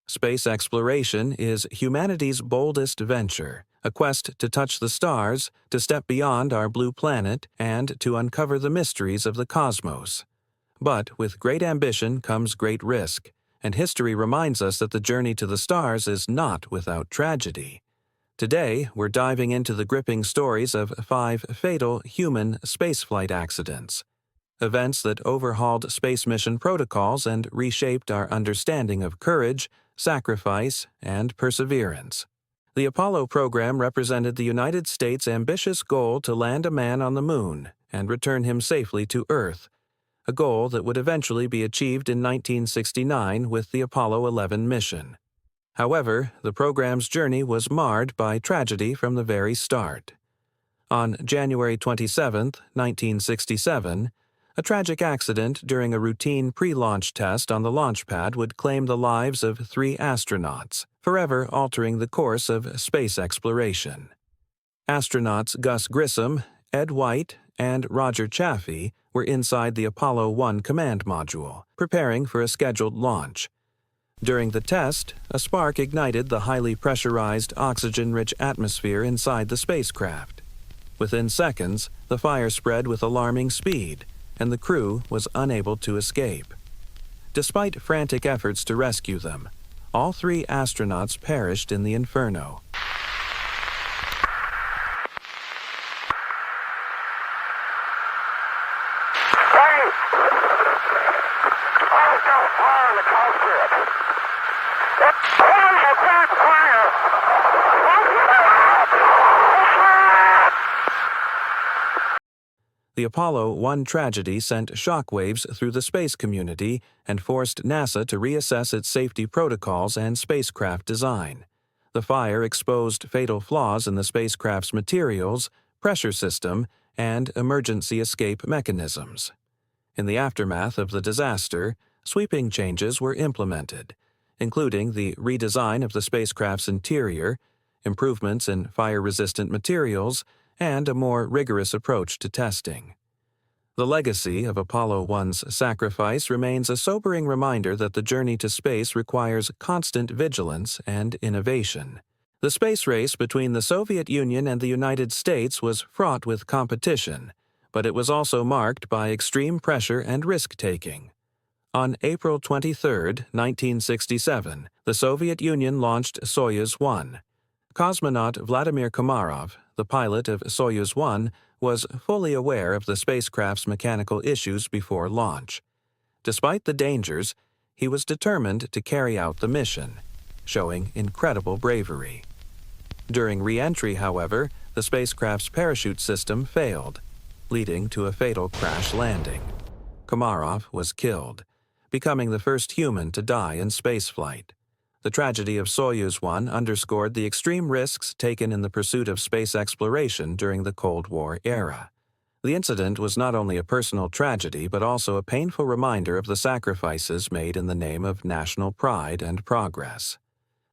Space exploration is humanity's boldest venture, a quest to touch the stars, to step beyond our blue planet, and to uncover the mysteries of the cosmos. But with great ambition comes great risk, and history reminds us that the journey to the stars is not without tragedy. Today, we're diving into the gripping stories of 5 fatal human spaceflight accidents. Events that overhauled space mission protocols and reshaped our understanding of courage, sacrifice, and perseverance. The Apollo program represented the United States' ambitious goal to land a man on the moon and return him safely to Earth, a goal that would eventually be achieved in 1969 with the Apollo 11 mission. However, the program's journey was marred by tragedy from the very start. On January 27, 1967, a tragic accident during a routine pre-launch test on the launch pad would claim the lives of 3 astronauts, forever altering the course of space exploration. Astronauts Gus Grissom, Ed White, and Roger Chaffee were inside the Apollo 1 command module, preparing for a scheduled launch. During the test, a spark ignited the highly pressurized, oxygen-rich atmosphere inside the spacecraft. Within seconds, the fire spread with alarming speed, and the crew was unable to escape. Despite frantic efforts to rescue them, all 3 astronauts perished in the inferno. The Apollo 1 tragedy sent shockwaves through the space community and forced NASA to reassess its safety protocols and spacecraft design. The fire exposed fatal flaws in the spacecraft's materials, pressure system, and emergency escape mechanisms. In the aftermath of the disaster, sweeping changes were implemented, including the redesign of the spacecraft's interior, improvements in fire-resistant materials, and a more rigorous approach to testing. The legacy of Apollo 1's sacrifice remains a sobering reminder that the journey to space requires constant vigilance and innovation. The space race between the Soviet Union and the United States was fraught with competition, but it was also marked by extreme pressure and risk-taking. On April 23, 1967, the Soviet Union launched Soyuz 1. Cosmonaut Vladimir Komarov, the pilot of Soyuz 1, was fully aware of the spacecraft's mechanical issues before launch. Despite the dangers, he was determined to carry out the mission, showing incredible bravery. During re-entry, however, the spacecraft's parachute system failed, leading to a fatal crash landing. Komarov was killed, becoming the first human to die in spaceflight. The tragedy of Soyuz 1 underscored the extreme risks taken in the pursuit of space exploration during the Cold War era. The incident was not only a personal tragedy but also a painful reminder of the sacrifices made in the name of national pride and progress.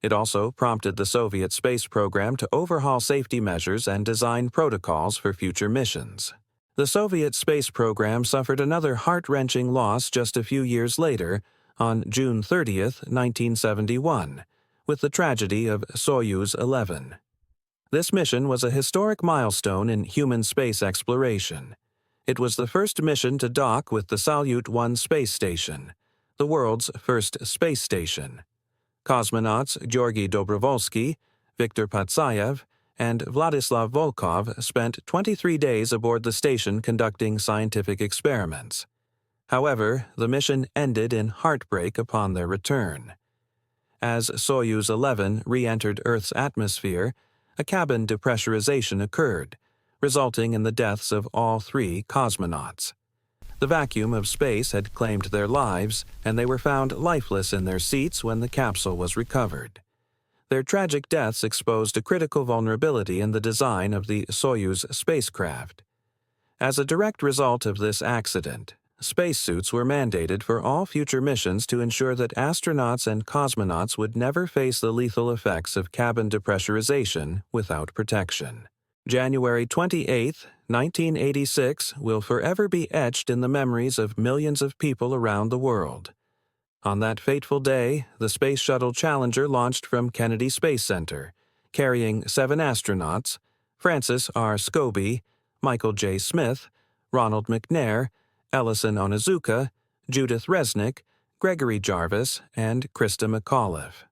It also prompted the Soviet space program to overhaul safety measures and design protocols for future missions. The Soviet space program suffered another heart-wrenching loss just a few years later, on June 30, 1971, with the tragedy of Soyuz 11. This mission was a historic milestone in human space exploration. It was the first mission to dock with the Salyut 1 space station, the world's first space station. Cosmonauts Georgy Dobrovolsky, Viktor Patsayev, and Vladislav Volkov spent 23 days aboard the station conducting scientific experiments. However, the mission ended in heartbreak upon their return. As Soyuz 11 re-entered Earth's atmosphere, a cabin depressurization occurred, resulting in the deaths of all 3 cosmonauts. The vacuum of space had claimed their lives, and they were found lifeless in their seats when the capsule was recovered. Their tragic deaths exposed a critical vulnerability in the design of the Soyuz spacecraft. As a direct result of this accident, Spacesuits were mandated for all future missions to ensure that astronauts and cosmonauts would never face the lethal effects of cabin depressurization without protection. January 28, 1986 will forever be etched in the memories of millions of people around the world. On that fateful day, the Space Shuttle Challenger launched from Kennedy Space Center, carrying 7 astronauts: Francis R. Scobie, Michael J. Smith, Ronald McNair, Ellison Onizuka, Judith Resnick, Gregory Jarvis, and Krista McAuliffe.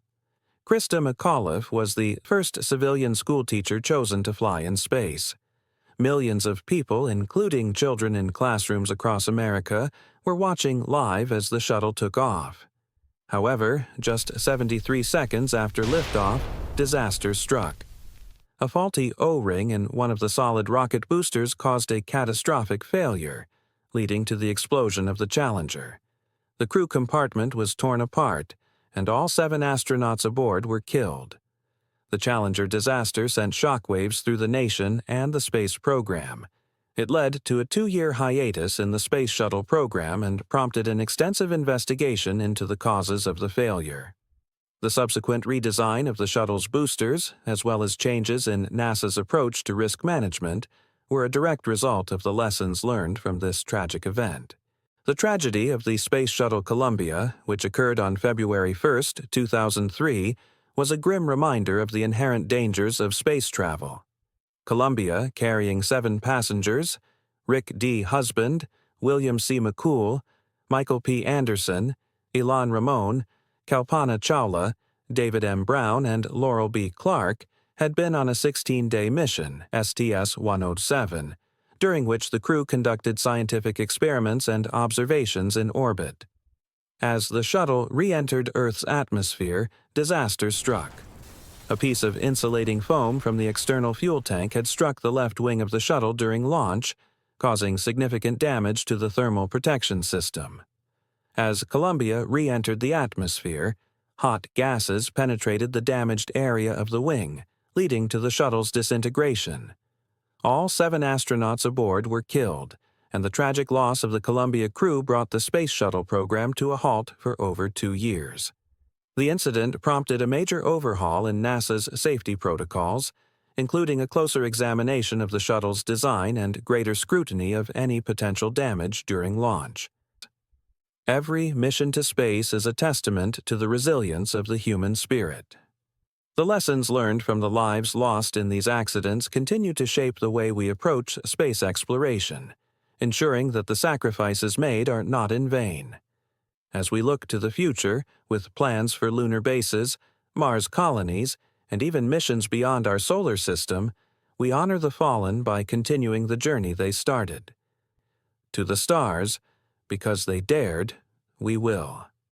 Krista McAuliffe was the first civilian schoolteacher chosen to fly in space. Millions of people, including children in classrooms across America, were watching live as the shuttle took off. However, just 73 seconds after liftoff, disaster struck. A faulty O-ring in one of the solid rocket boosters caused a catastrophic failure, leading to the explosion of the Challenger. The crew compartment was torn apart, and all 7 astronauts aboard were killed. The Challenger disaster sent shockwaves through the nation and the space program. It led to a 2-year hiatus in the Space Shuttle program and prompted an extensive investigation into the causes of the failure. The subsequent redesign of the shuttle's boosters, as well as changes in NASA's approach to risk management, were a direct result of the lessons learned from this tragic event. The tragedy of the Space Shuttle Columbia, which occurred on February 1, 2003, was a grim reminder of the inherent dangers of space travel. Columbia, carrying 7 passengers, Rick D. Husband, William C. McCool, Michael P. Anderson, Ilan Ramon, Kalpana Chawla, David M. Brown, and Laurel B. Clark, had been on a 16-day mission, STS-107, during which the crew conducted scientific experiments and observations in orbit. As the shuttle re-entered Earth's atmosphere, disaster struck. A piece of insulating foam from the external fuel tank had struck the left wing of the shuttle during launch, causing significant damage to the thermal protection system. As Columbia re-entered the atmosphere, hot gases penetrated the damaged area of the wing, leading to the shuttle's disintegration. All 7 astronauts aboard were killed, and the tragic loss of the Columbia crew brought the Space Shuttle program to a halt for over 2 years. The incident prompted a major overhaul in NASA's safety protocols, including a closer examination of the shuttle's design and greater scrutiny of any potential damage during launch. Every mission to space is a testament to the resilience of the human spirit. The lessons learned from the lives lost in these accidents continue to shape the way we approach space exploration, ensuring that the sacrifices made are not in vain. As we look to the future, with plans for lunar bases, Mars colonies, and even missions beyond our solar system, we honor the fallen by continuing the journey they started. To the stars, because they dared, we will.